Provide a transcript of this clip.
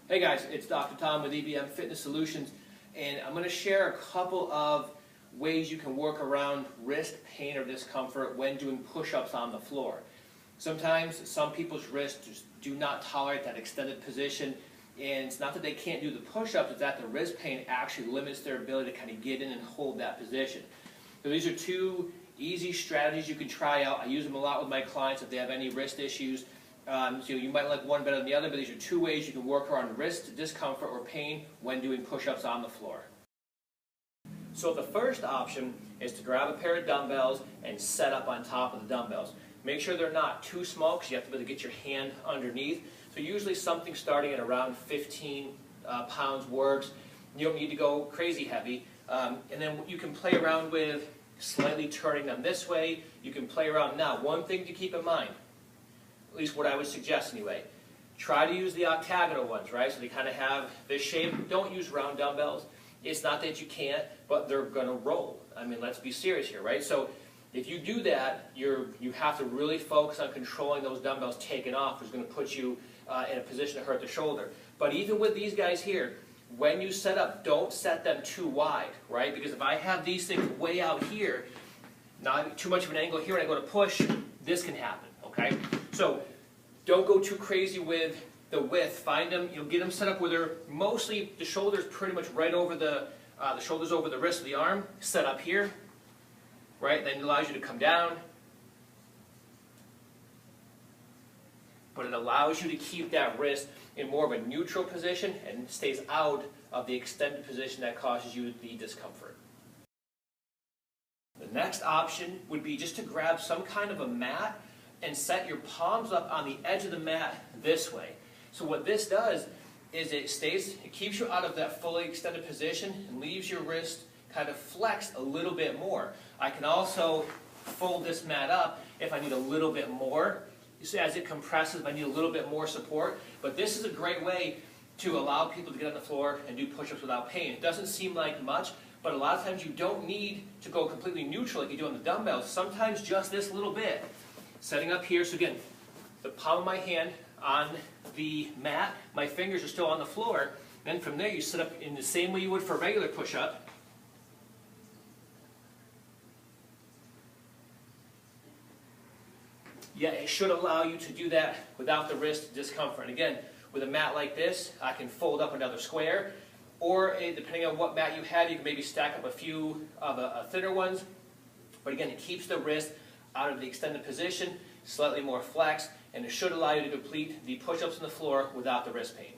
Hey guys, it's Dr. Tom with EBM Fitness Solutions, and I'm going to share a couple of ways you can work around wrist pain or discomfort when doing push-ups on the floor. Sometimes some people's wrists just do not tolerate that extended position, and it's not that they can't do the push-ups, it's that the wrist pain actually limits their ability to kind of get in and hold that position. So these are two easy strategies you can try out. I use them a lot with my clients if they have any wrist issues. So you might like one better than the other, but these are two ways you can work around wrist discomfort or pain when doing push-ups on the floor. So the first option is to grab a pair of dumbbells and set up on top of the dumbbells. Make sure they're not too small because you have to be able to get your hand underneath. So usually something starting at around 15 pounds works. You don't need to go crazy heavy. And then you can play around with slightly turning them this way. You can play around. Now, one thing to keep in mind, at least what I would suggest anyway, try to use the octagonal ones, right? So they kind of have this shape. Don't use round dumbbells. It's not that you can't, but they're going to roll. I mean, let's be serious here, right? So if you do that, you have to really focus on controlling those dumbbells taking off, which is going to put you in a position to hurt the shoulder. But even with these guys here, when you set up, don't set them too wide, right? Because if I have these things way out here, not too much of an angle here, and I go to push, this can happen, okay? So don't go too crazy with the width. Find them, get them set up where they're mostly, the shoulder's pretty much right over the shoulder's over the wrist of the arm, set up here, right? Then it allows you to come down. But it allows you to keep that wrist in more of a neutral position and stays out of the extended position that causes you the discomfort. The next option would be just to grab some kind of a mat and set your palms up on the edge of the mat this way. So what this does is it keeps you out of that fully extended position and leaves your wrist kind of flexed a little bit more. I can also fold this mat up if I need a little bit more. You see, as it compresses, I need a little bit more support. But this is a great way to allow people to get on the floor and do push-ups without pain. It doesn't seem like much, but a lot of times you don't need to go completely neutral like you do on the dumbbells. Sometimes just this little bit. Setting up here, so again, the palm of my hand on the mat, my fingers are still on the floor. Then from there you set up in the same way you would for a regular push-up. Yeah, it should allow you to do that without the wrist discomfort. And again, with a mat like this, I can fold up another square, or depending on what mat you have, you can maybe stack up a few of thinner ones. But again, it keeps the wrist out of the extended position, slightly more flex, and it should allow you to complete the push-ups on the floor without the wrist pain.